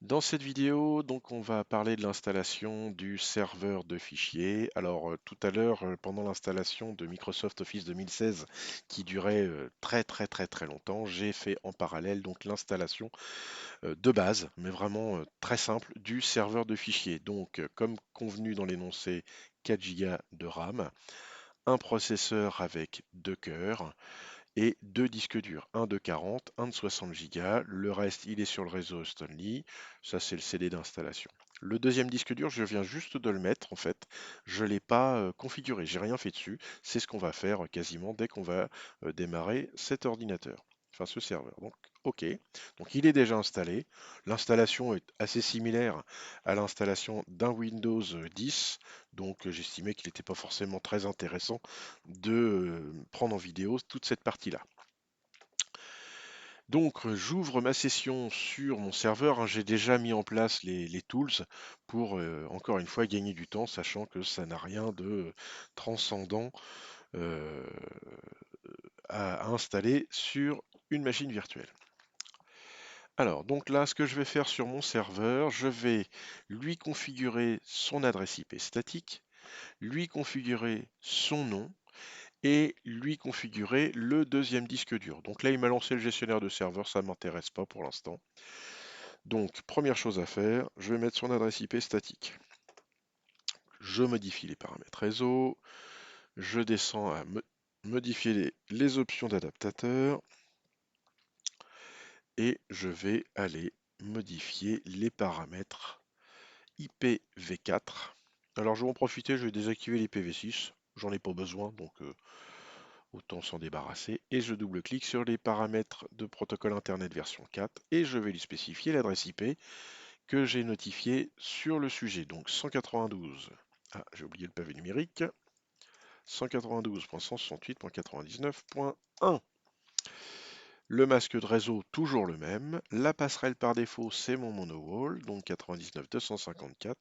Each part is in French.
Dans cette vidéo, donc, on va parler de l'installation du serveur de fichiers. Alors, tout à l'heure, pendant l'installation de Microsoft Office 2016, qui durait très très très très longtemps, j'ai fait en parallèle donc l'installation de base, mais vraiment très simple, du serveur de fichiers. Donc, comme convenu dans l'énoncé, 4 Go de RAM, un processeur avec 2 cœurs et deux disques durs, un de 40, un de 60 Go. Le reste, il est sur le réseau Stanley. Ça, c'est le CD d'installation. Le deuxième disque dur, je viens juste de le mettre en fait. Je ne l'ai pas configuré, j'ai rien fait dessus. C'est ce qu'on va faire quasiment dès qu'on va démarrer cet ordinateur, enfin ce serveur. Donc, OK. Donc, il est déjà installé. L'installation est assez similaire à l'installation d'un Windows 10. Donc, j'estimais qu'il n'était pas forcément très intéressant de prendre en vidéo toute cette partie-là. Donc, j'ouvre ma session sur mon serveur, hein. J'ai déjà mis en place les tools pour, encore une fois, gagner du temps, sachant que ça n'a rien de transcendant euh, à installer sur une machine virtuelle. Alors, donc là, ce que je vais faire sur mon serveur, je vais lui configurer son adresse IP statique, lui configurer son nom, et lui configurer le deuxième disque dur. Donc là, il m'a lancé le gestionnaire de serveur, ça ne m'intéresse pas pour l'instant. Donc, première chose à faire, je vais mettre son adresse IP statique. Je modifie les paramètres réseau, je descends à modifier les options d'adaptateur et je vais aller modifier les paramètres IPv4. Alors, je vais en profiter, je vais désactiver l'IPv6, j'en ai pas besoin, donc autant s'en débarrasser. Et je double-clique sur les paramètres de protocole Internet version 4 et je vais lui spécifier l'adresse IP que j'ai notifiée sur le sujet. Donc 192. Ah, j'ai oublié le pavé numérique. 192.168.99.1. Le masque de réseau, toujours le même. La passerelle par défaut, c'est mon monowall, donc 99.254.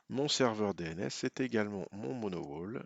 Mon serveur DNS, c'est également mon monowall.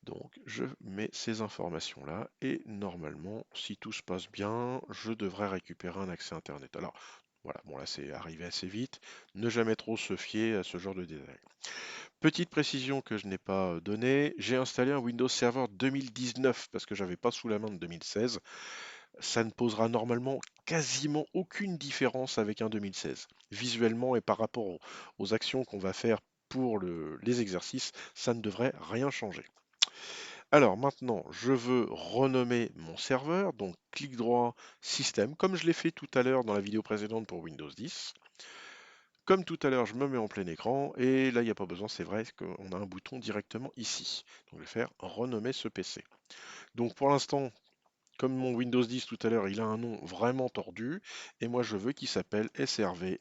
Donc je mets ces informations-là et normalement, si tout se passe bien, je devrais récupérer un accès Internet. Alors voilà, bon là c'est arrivé assez vite. Ne jamais trop se fier à ce genre de détails. Petite précision que je n'ai pas donnée, j'ai installé un Windows Server 2019 parce que j'avais pas sous la main de 2016. Ça ne posera normalement quasiment aucune différence avec un 2016. Visuellement et par rapport aux actions qu'on va faire pour les exercices, ça ne devrait rien changer. Alors maintenant, je veux renommer mon serveur, donc clic droit, système, comme je l'ai fait tout à l'heure dans la vidéo précédente pour Windows 10. Comme tout à l'heure, je me mets en plein écran, et là, il n'y a pas besoin, c'est vrai qu'on a un bouton directement ici. Donc je vais faire renommer ce PC. Donc pour l'instant, comme mon Windows 10 tout à l'heure, il a un nom vraiment tordu, et moi je veux qu'il s'appelle SRV,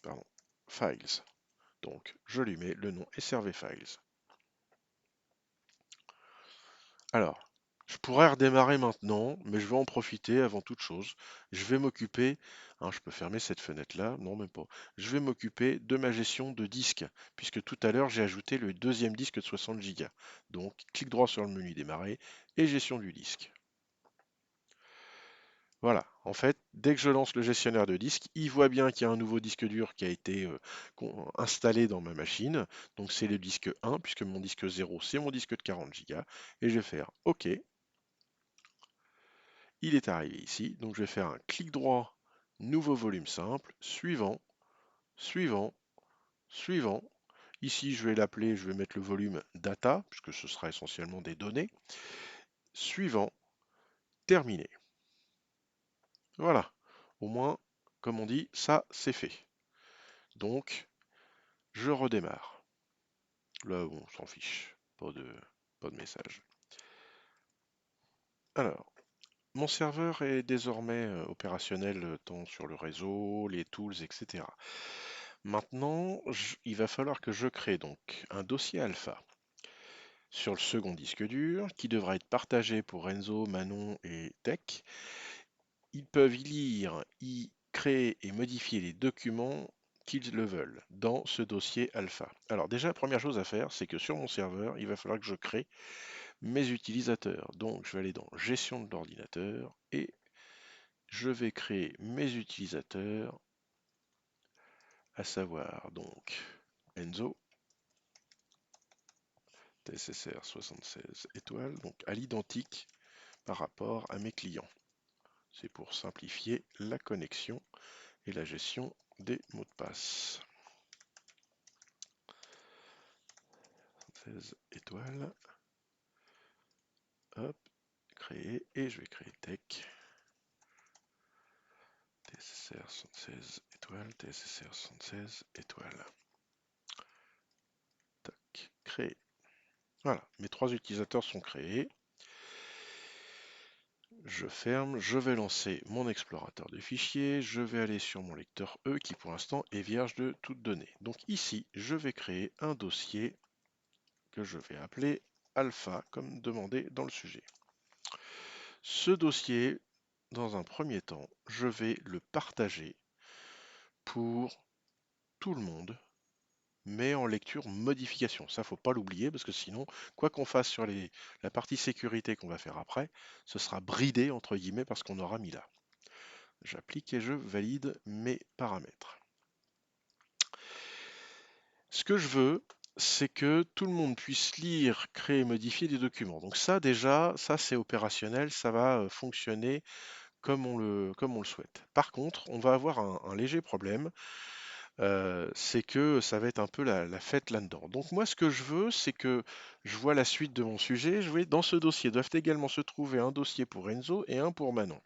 pardon, Files. Donc je lui mets le nom SRV Files. Alors, je pourrais redémarrer maintenant, mais je vais en profiter avant toute chose. Je vais m'occuper, hein, je peux fermer cette fenêtre-là, non même pas. Je vais m'occuper de ma gestion de disque, puisque tout à l'heure j'ai ajouté le deuxième disque de 60 Go. Donc, clic droit sur le menu démarrer et gestion du disque. Voilà, en fait, dès que je lance le gestionnaire de disque, il voit bien qu'il y a un nouveau disque dur qui a été installé dans ma machine. Donc c'est le disque 1, puisque mon disque 0, c'est mon disque de 40 Go. Et je vais faire OK. Il est arrivé ici, donc je vais faire un clic droit, nouveau volume simple, suivant, suivant, suivant. Ici, je vais l'appeler, je vais mettre le volume data, puisque ce sera essentiellement des données. Suivant, terminé. Voilà. Au moins, comme on dit, ça c'est fait. Donc, je redémarre. Là, on s'en fiche. Pas de message. Alors, mon serveur est désormais opérationnel tant sur le réseau, les tools, etc. Maintenant, il va falloir que je crée donc un dossier alpha sur le second disque dur qui devra être partagé pour Renzo, Manon et Tech. Ils peuvent y lire, y créer et modifier les documents qu'ils le veulent dans ce dossier alpha. Alors déjà, première chose à faire, c'est que sur mon serveur, il va falloir que je crée mes utilisateurs. Donc je vais aller dans gestion de l'ordinateur et je vais créer mes utilisateurs, à savoir donc Enzo, TSSR 76 étoiles, donc à l'identique par rapport à mes clients. C'est pour simplifier la connexion et la gestion des mots de passe. 16 étoiles. Hop, créer, et je vais créer tech. TSSR 76 étoiles, TSSR 76 étoiles. Tac, créer. Voilà, mes 3 utilisateurs sont créés. Je ferme, je vais lancer mon explorateur de fichiers, je vais aller sur mon lecteur E qui pour l'instant est vierge de toute donnée. Donc ici, je vais créer un dossier que je vais appeler alpha comme demandé dans le sujet. Ce dossier, dans un premier temps, je vais le partager pour tout le monde, mais en lecture modification. Ça, faut pas l'oublier parce que sinon, quoi qu'on fasse sur la partie sécurité qu'on va faire après, ce sera bridé entre guillemets parce qu'on aura mis là. J'applique et je valide mes paramètres. Ce que je veux, c'est que tout le monde puisse lire, créer et modifier des documents. Donc ça déjà, ça c'est opérationnel, ça va fonctionner comme on le souhaite. Par contre, on va avoir un léger problème, c'est que ça va être un peu la fête là-dedans. Donc moi, ce que je veux, c'est que je vois la suite de mon sujet. Dans ce dossier doivent également se trouver un dossier pour Enzo et un pour Manon.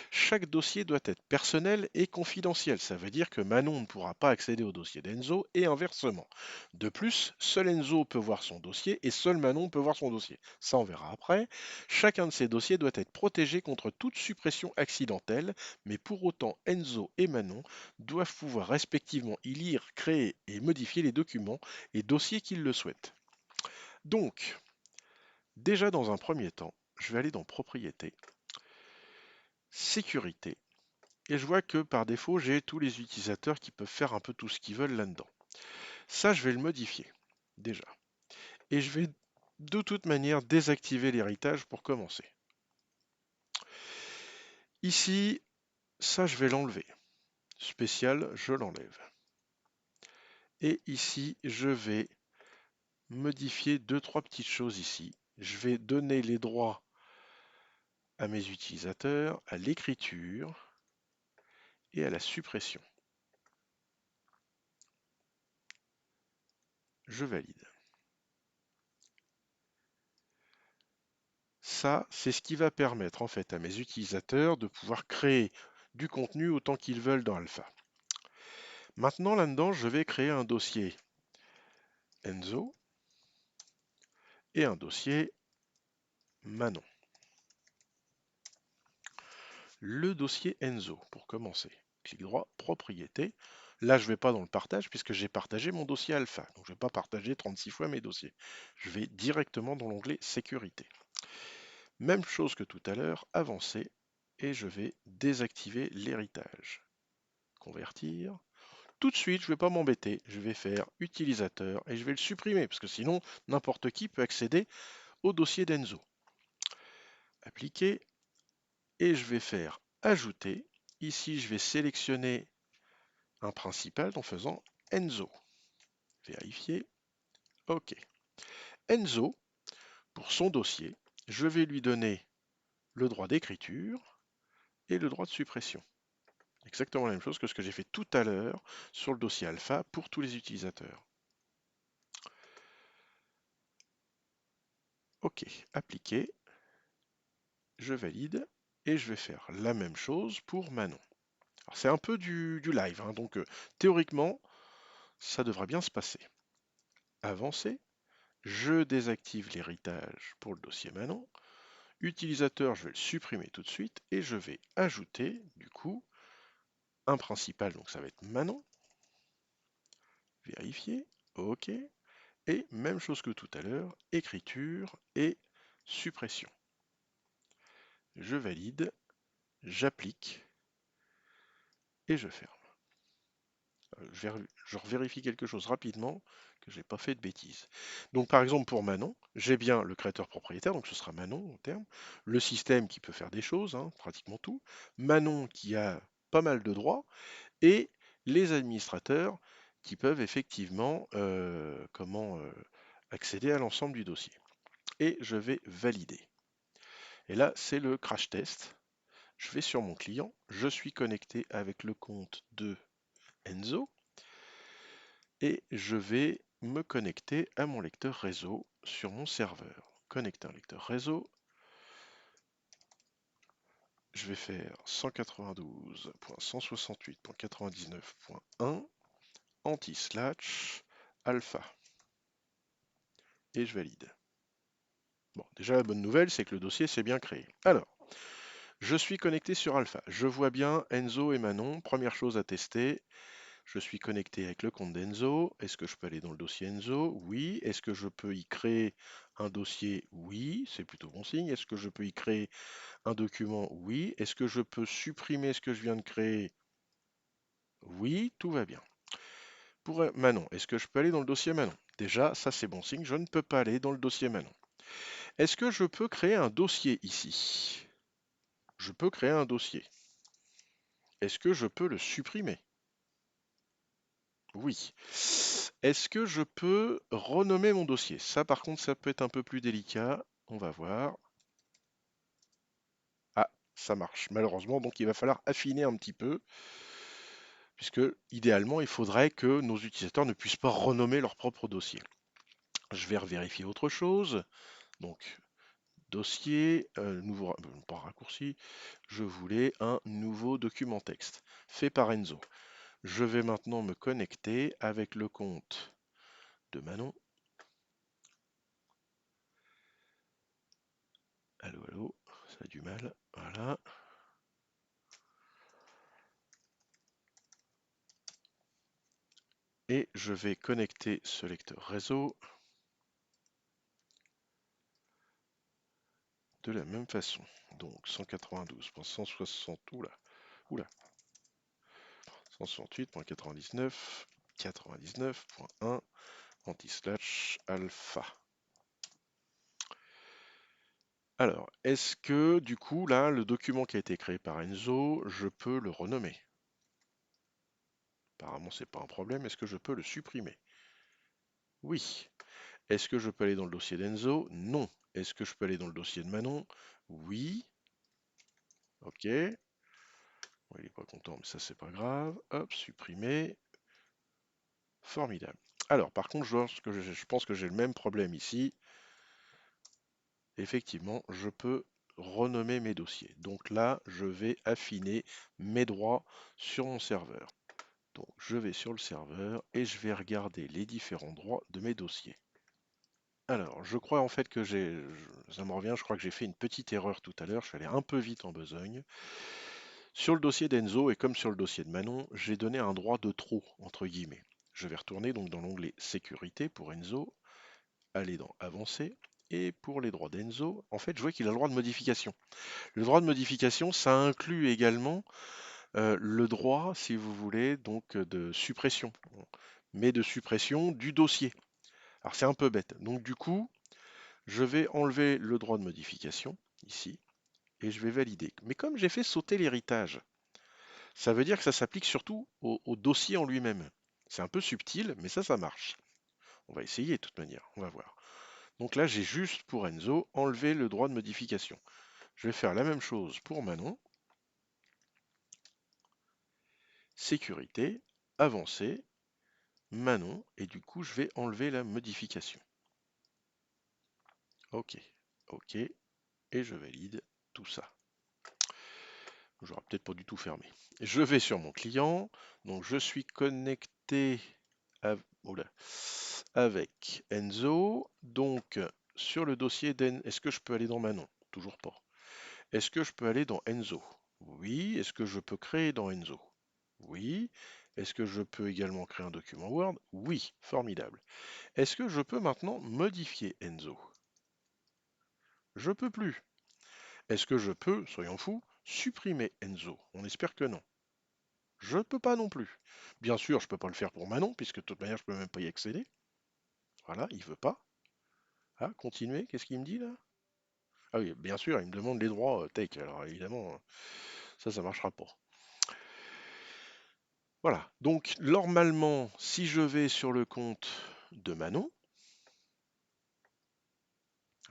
Chaque dossier doit être personnel et confidentiel. Ça veut dire que Manon ne pourra pas accéder au dossier d'Enzo et inversement. De plus, seul Enzo peut voir son dossier et seul Manon peut voir son dossier. Ça, on verra après. Chacun de ces dossiers doit être protégé contre toute suppression accidentelle, mais pour autant, Enzo et Manon doivent pouvoir respectivement y lire, créer et modifier les documents et dossiers qu'ils le souhaitent. Donc, déjà dans un premier temps, je vais aller dans Propriétés, Sécurité, et je vois que par défaut, j'ai tous les utilisateurs qui peuvent faire un peu tout ce qu'ils veulent là-dedans. Ça, je vais le modifier, déjà. Et je vais de toute manière désactiver l'héritage pour commencer. Ici, ça, je vais l'enlever. Spécial, je l'enlève. Et ici, je vais modifier 2-3 petites choses ici. Je vais donner les droits à mes utilisateurs, à l'écriture et à la suppression. Je valide. Ça, c'est ce qui va permettre en fait à mes utilisateurs de pouvoir créer du contenu autant qu'ils veulent dans Alpha. Maintenant, là-dedans, je vais créer un dossier Enzo et un dossier Manon. Le dossier Enzo, pour commencer. Clic droit, propriété. Là, je ne vais pas dans le partage puisque j'ai partagé mon dossier alpha. Donc, je ne vais pas partager 36 fois mes dossiers. Je vais directement dans l'onglet sécurité. Même chose que tout à l'heure, avancer. Et je vais désactiver l'héritage. Convertir. Tout de suite, je ne vais pas m'embêter. Je vais faire utilisateur et je vais le supprimer parce que sinon, n'importe qui peut accéder au dossier d'Enzo. Appliquer. Et je vais faire ajouter. Ici, je vais sélectionner un principal en faisant Enzo. Vérifier. OK. Enzo, pour son dossier, je vais lui donner le droit d'écriture et le droit de suppression. Exactement la même chose que ce que j'ai fait tout à l'heure sur le dossier alpha pour tous les utilisateurs. OK. Appliquer. Je valide et je vais faire la même chose pour Manon. C'est un peu du live, hein, donc théoriquement, ça devrait bien se passer. Avancer. Je désactive l'héritage pour le dossier Manon. Utilisateur, je vais le supprimer tout de suite et je vais ajouter du coup un principal, donc ça va être Manon. Vérifier, OK. Et même chose que tout à l'heure, écriture et suppression. Je valide, j'applique et je ferme. Je vérifie quelque chose rapidement, que j'ai pas fait de bêtises. Donc par exemple pour Manon, j'ai bien le créateur propriétaire, donc ce sera Manon au terme, le système qui peut faire des choses, hein, pratiquement tout, Manon qui a pas mal de droits, et les administrateurs qui peuvent effectivement accéder à l'ensemble du dossier. Et je vais valider. Et là, c'est le crash test. Je vais sur mon client, je suis connecté avec le compte de Enzo et je vais me connecter à mon lecteur réseau sur mon serveur. Connecter un lecteur réseau. Je vais faire 192.168.99.1 anti-slash alpha et je valide. Bon, déjà la bonne nouvelle, c'est que le dossier s'est bien créé. Alors, je suis connecté sur Alpha. Je vois bien Enzo et Manon. Première chose à tester, je suis connecté avec le compte d'Enzo. Est-ce que je peux aller dans le dossier Enzo? Oui. Est-ce que je peux y créer un dossier? Oui, c'est plutôt bon signe. Est-ce que je peux y créer un document? Oui. Est-ce que je peux supprimer ce que je viens de créer? Oui, tout va bien. Pour Manon, est-ce que je peux aller dans le dossier Manon? Déjà, ça c'est bon signe, je ne peux pas aller dans le dossier Manon. Est-ce que je peux créer un dossier ici? Je peux créer un dossier. Est-ce que je peux le supprimer? Oui. Est-ce que je peux renommer mon dossier? Ça, par contre, ça peut être un peu plus délicat. On va voir. Ah, ça marche, malheureusement. Donc, il va falloir affiner un petit peu, puisque idéalement, il faudrait que nos utilisateurs ne puissent pas renommer leur propre dossier. Je vais vérifier autre chose. Donc, dossier, nouveau, pas raccourci. Je voulais un nouveau document texte fait par Enzo. Je vais maintenant me connecter avec le compte de Manon. Allô, allô, ça a du mal. Voilà. Et je vais connecter ce lecteur réseau de la même façon. Donc 192.160, oula, 168.99, 99.1, anti-slash alpha. Alors, est-ce que du coup, là, le document qui a été créé par Enzo, je peux le renommer? Apparemment, c'est pas un problème. Est-ce que je peux le supprimer? Oui. Est-ce que je peux aller dans le dossier d'Enzo? Non. Est-ce que je peux aller dans le dossier de Manon? Oui. Ok. Bon, il n'est pas content, mais ça, c'est pas grave. Hop, supprimer. Formidable. Alors, par contre, je pense que j'ai le même problème ici. Effectivement, je peux renommer mes dossiers. Donc là, je vais affiner mes droits sur mon serveur. Donc, je vais sur le serveur et je vais regarder les différents droits de mes dossiers. Alors, je crois en fait que ça me revient, je crois que j'ai fait une petite erreur tout à l'heure, je suis allé un peu vite en besogne. Sur le dossier d'Enzo et comme sur le dossier de Manon, j'ai donné un droit de trop, entre guillemets. Je vais retourner donc dans l'onglet Sécurité pour Enzo, aller dans Avancer, et pour les droits d'Enzo, en fait, je vois qu'il a le droit de modification. Le droit de modification, ça inclut également le droit, si vous voulez, donc de suppression, mais de suppression du dossier. Alors c'est un peu bête. Donc du coup, je vais enlever le droit de modification, ici, et je vais valider. Mais comme j'ai fait sauter l'héritage, ça veut dire que ça s'applique surtout au dossier en lui-même. C'est un peu subtil, mais ça marche. On va essayer de toute manière, on va voir. Donc là, j'ai juste pour Enzo enlevé le droit de modification. Je vais faire la même chose pour Manon. Sécurité, avancer, Manon, et du coup, je vais enlever la modification. Ok, ok, et je valide tout ça. J'aurais peut-être pas du tout fermé. Je vais sur mon client. Donc je suis connecté avec Enzo. Donc sur le dossier d'Enzo, est-ce que je peux aller dans Manon? Toujours pas. Est-ce que je peux aller dans Enzo? Oui. Est-ce que je peux créer dans Enzo? Oui. Est-ce que je peux également créer un document Word? Oui. Formidable. Est-ce que je peux maintenant modifier Enzo? Je peux plus. Est-ce que je peux, soyons fous, supprimer Enzo? On espère que non. Je ne peux pas non plus. Bien sûr, je ne peux pas le faire pour Manon, puisque de toute manière, je ne peux même pas y accéder. Voilà, il veut pas. Ah, continuer, qu'est-ce qu'il me dit là? Ah oui, bien sûr, il me demande les droits take. Alors évidemment, ça marchera pas. Voilà. Donc, normalement, si je vais sur le compte de Manon,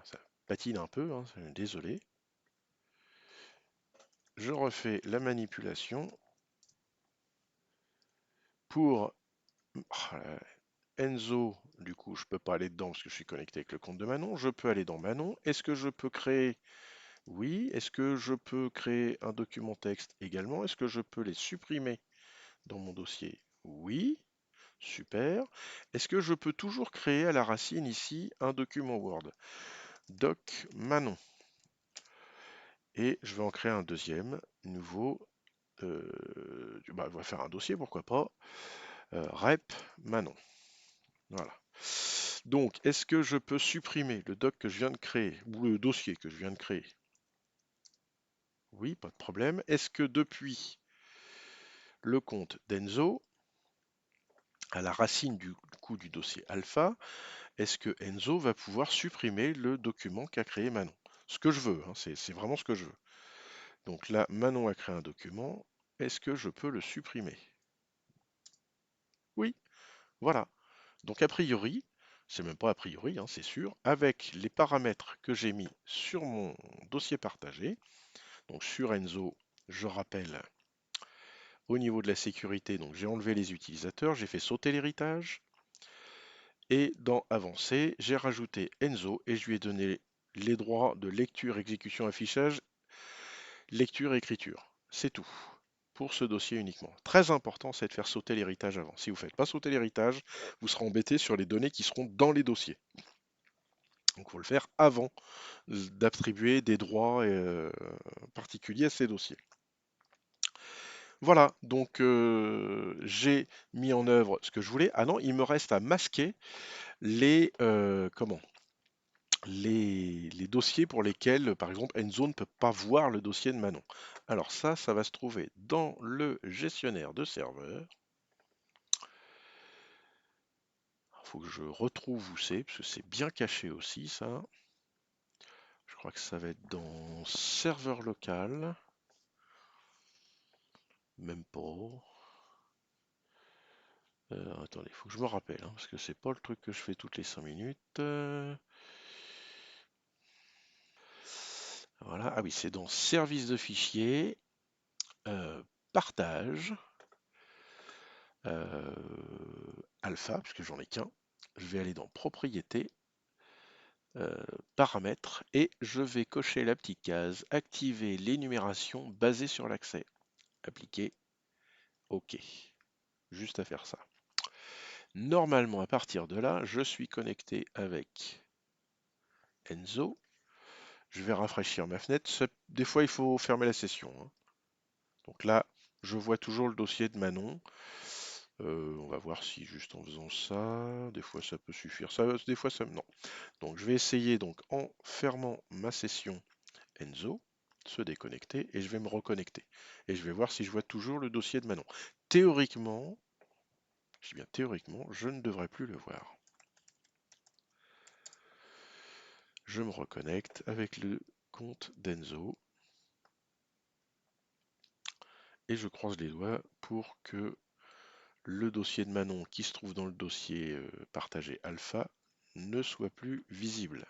ça patine un peu, hein, désolé. Je refais la manipulation pour Enzo. Du coup, je peux pas aller dedans parce que je suis connecté avec le compte de Manon. Je peux aller dans Manon. Est-ce que je peux créer? Oui. Est-ce que je peux créer un document texte également? Est-ce que je peux les supprimer dans mon dossier? Oui. Super. Est-ce que je peux toujours créer à la racine ici un document Word? Doc Manon. Et je vais en créer un deuxième, nouveau. On va faire un dossier, pourquoi pas. Rep Manon. Voilà. Donc, est-ce que je peux supprimer le doc que je viens de créer, ou le dossier que je viens de créer? Oui, pas de problème. Est-ce que depuis le compte d'Enzo, à la racine du coup du dossier alpha, est-ce que Enzo va pouvoir supprimer le document qu'a créé Manon? Ce que je veux, hein, c'est vraiment ce que je veux. Donc là, Manon a créé un document. Est-ce que je peux le supprimer? Oui, voilà. Donc a priori, c'est même pas a priori, hein, c'est sûr, avec les paramètres que j'ai mis sur mon dossier partagé, donc sur Enzo, je rappelle, au niveau de la sécurité, donc j'ai enlevé les utilisateurs, j'ai fait sauter l'héritage, et dans Avancer, j'ai rajouté Enzo et je lui ai donné les droits de lecture, exécution, affichage, lecture, écriture. C'est tout. Pour ce dossier uniquement. Très important, c'est de faire sauter l'héritage avant. Si vous ne faites pas sauter l'héritage, vous serez embêté sur les données qui seront dans les dossiers. Donc il faut le faire avant d'attribuer des droits particuliers à ces dossiers. Voilà, donc j'ai mis en œuvre ce que je voulais. Ah non, il me reste à masquer les, les dossiers pour lesquels, par exemple, Enzo ne peut pas voir le dossier de Manon. Alors ça va se trouver dans le gestionnaire de serveur. Il faut que je retrouve où c'est, parce que c'est bien caché aussi, ça. Je crois que ça va être dans serveur local. Même pas. Attendez, il faut que je me rappelle, hein, parce que c'est pas le truc que je fais toutes les 5 minutes. Voilà. Ah oui, c'est dans service de fichiers, partage, euh, alpha, puisque j'en ai qu'un. Je vais aller dans propriétés, euh, paramètres, et je vais cocher la petite case, activer l'énumération basée sur l'accès. Appliquer, OK. Juste à faire ça. Normalement, à partir de là, je suis connecté avec Enzo. Je vais rafraîchir ma fenêtre. Des fois, il faut fermer la session, hein. Donc là, je vois toujours le dossier de Manon. On va voir si juste en faisant ça, des fois ça peut suffire. Des fois ça, non. Donc je vais essayer donc en fermant ma session Enzo, se déconnecter et je vais me reconnecter. Et je vais voir si je vois toujours le dossier de Manon. Théoriquement, je dis bien théoriquement, je ne devrais plus le voir. Je me reconnecte avec le compte d'Enzo et je croise les doigts pour que le dossier de Manon qui se trouve dans le dossier partagé alpha ne soit plus visible.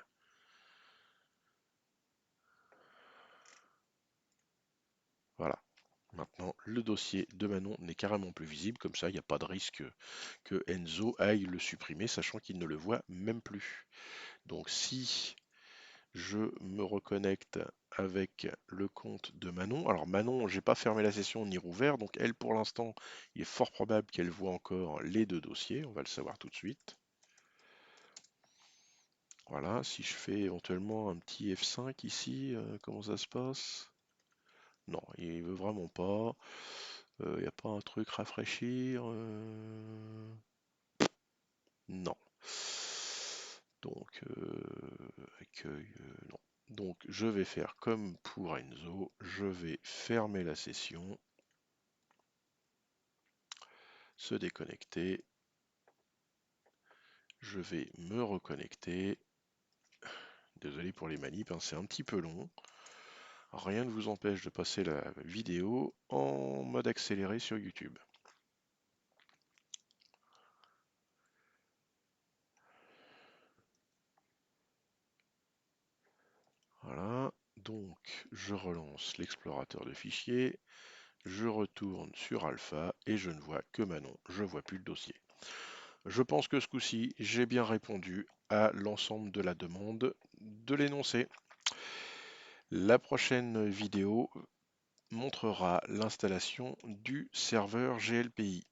Voilà. Maintenant, le dossier de Manon n'est carrément plus visible, comme ça il n'y a pas de risque que Enzo aille le supprimer, sachant qu'il ne le voit même plus. Donc si je me reconnecte avec le compte de Manon. Alors Manon, j'ai pas fermé la session ni rouvert, donc elle pour l'instant, il est fort probable qu'elle voit encore les deux dossiers, on va le savoir tout de suite. Voilà, si je fais éventuellement un petit F5 ici, comment ça se passe? Non, il veut vraiment pas. Il n'y a pas un truc rafraîchir? Non. Donc, accueil, non. Donc, je vais faire comme pour Enzo. Je vais fermer la session. se déconnecter. Je vais me reconnecter. Désolé pour les manips, hein, c'est un petit peu long. Rien ne vous empêche de passer la vidéo en mode accéléré sur YouTube. Voilà, donc je relance l'explorateur de fichiers, je retourne sur Alpha et je ne vois que Manon, je ne vois plus le dossier. Je pense que ce coup-ci, j'ai bien répondu à l'ensemble de la demande de l'énoncé. La prochaine vidéo montrera l'installation du serveur GLPI.